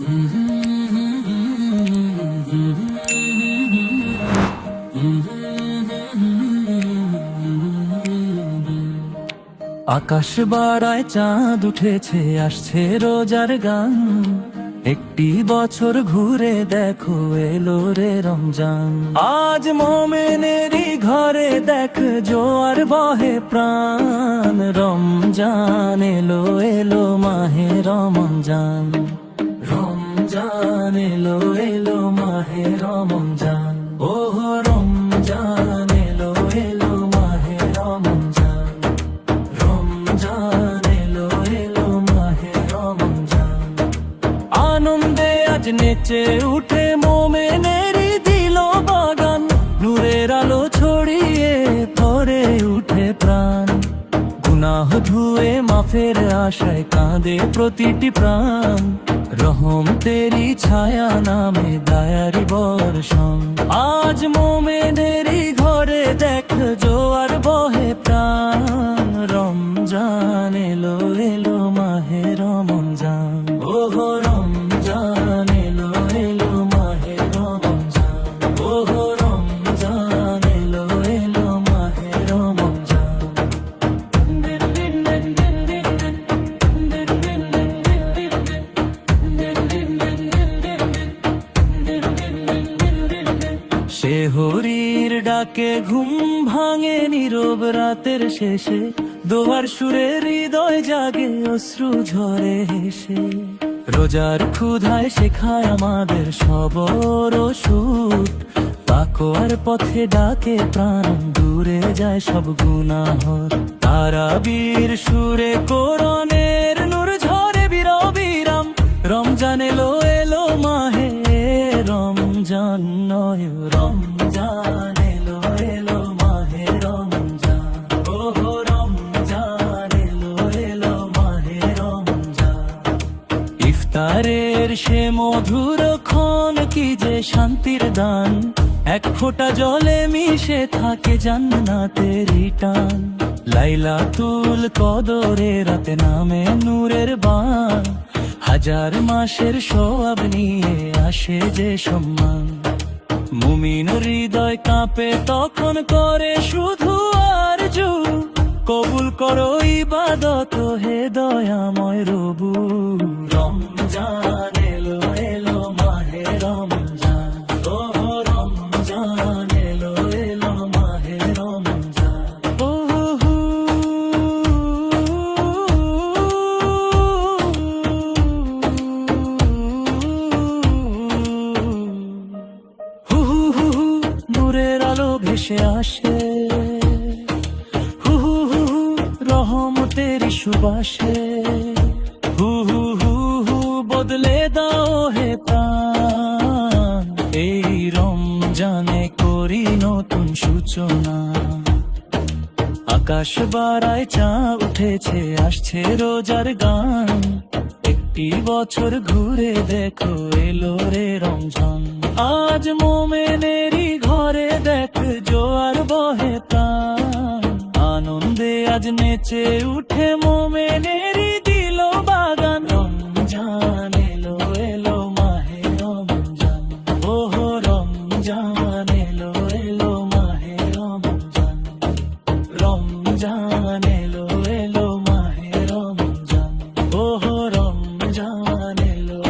আকাশ বাড়ায় চাঁদ উঠেছে, আসছে রোজার গান। একটি বছর ঘুরে দেখো এলো রে রমজান। আজ মোমেনেরই ঘরে দেখ জোয়ার বহে প্রাণ। রমজান এলো এলো মাহে রমজান। রমজান এলো এলো মাহে রমজান। ওহ রমজান এলো এলো মাহে রমজান। রমজান এলো এলো মাহে রমজান। আনন্দে আজ নেচে উঠে মোমেনেরই দিল বাগান। নূরের আলো ছড়িয়ে ভরে উঠে প্রাণ। গুনাহ ধুয়ে মাফের আশায় কাঁদে প্রতিটি প্রাণ। রহম তেরি ছায়া নামে দায়ারি বর্ষণ। আজ মোমেনেরই ঘরে দেখ জোয়ার বহে প্রাণ। রমজান এলো এলো মাহে রমজান। ওহ রমজান এলো এলো মাহে রমজান। ওহ রমজান এলো এলো মাহে রমজান। শেহরির ডাকে ঘুম ভাঙে নীরব রাতের শেষে। দোয়ার সুরে হৃদয় জাগে অশ্রু ঝরে হেসে। রোজার ক্ষুধায় শেখায় আমাদের সবর ও সুখ। তাকওয়ার পথে ডাকে প্রাণ, দূরে যায় সব গুনাহ। তারাবীর সুরে কোরআনের নূর ঝরে বিরাম। রমজান এলো এলো মাহে রমজান নয় রমজান এলো এলো মাহে রমজান। ওহ রমজান এলো এলো মাহে রমজান। ইফতারের সে মধুর ক্ষণ কি যে শান্তির দান। এক ফোঁটা জলে মিশে থাকে জান্নাতেরই টান। লাইলাতুল কদরে রাতে নামে নূরের বান। হাজার মাসের সওয়াব নিয়ে আসে যে সম্মান। মুমিন হৃদয় কাঁপে তখন করে শুধু আরজু। কবুল করো ইবাদত হে দয়াময় রবু। রমজান এলো এলো মাহে রমজান। ওহ রমজান এলো এলো মাহে রমজান। নূরের আলো ভেসে আসে, হু হু হু হু রহমতের সুবাসে। হু হু হু হু বদলে দাও হে প্রাণ। এই রমজানে করি নতুন সূচনা। আকাশ বাড়ায় চাঁদ উঠেছে, আসছে রোজার গান। একটি বছর ঘুরে দেখো এলো রে রমজান। আজ মোমেনেরই ঘরে দেখ জোয়ার বহে প্রাণ। আনন্দে আজ নেচে উঠে মোমেনেরই দিল বাগান। রমজান এলো এলো মাহে রমজান। ওহ রমজান এলো এলো মাহে রমজান। রমজান এলো এলো মাহে রমজান। ওহ রমজান এলো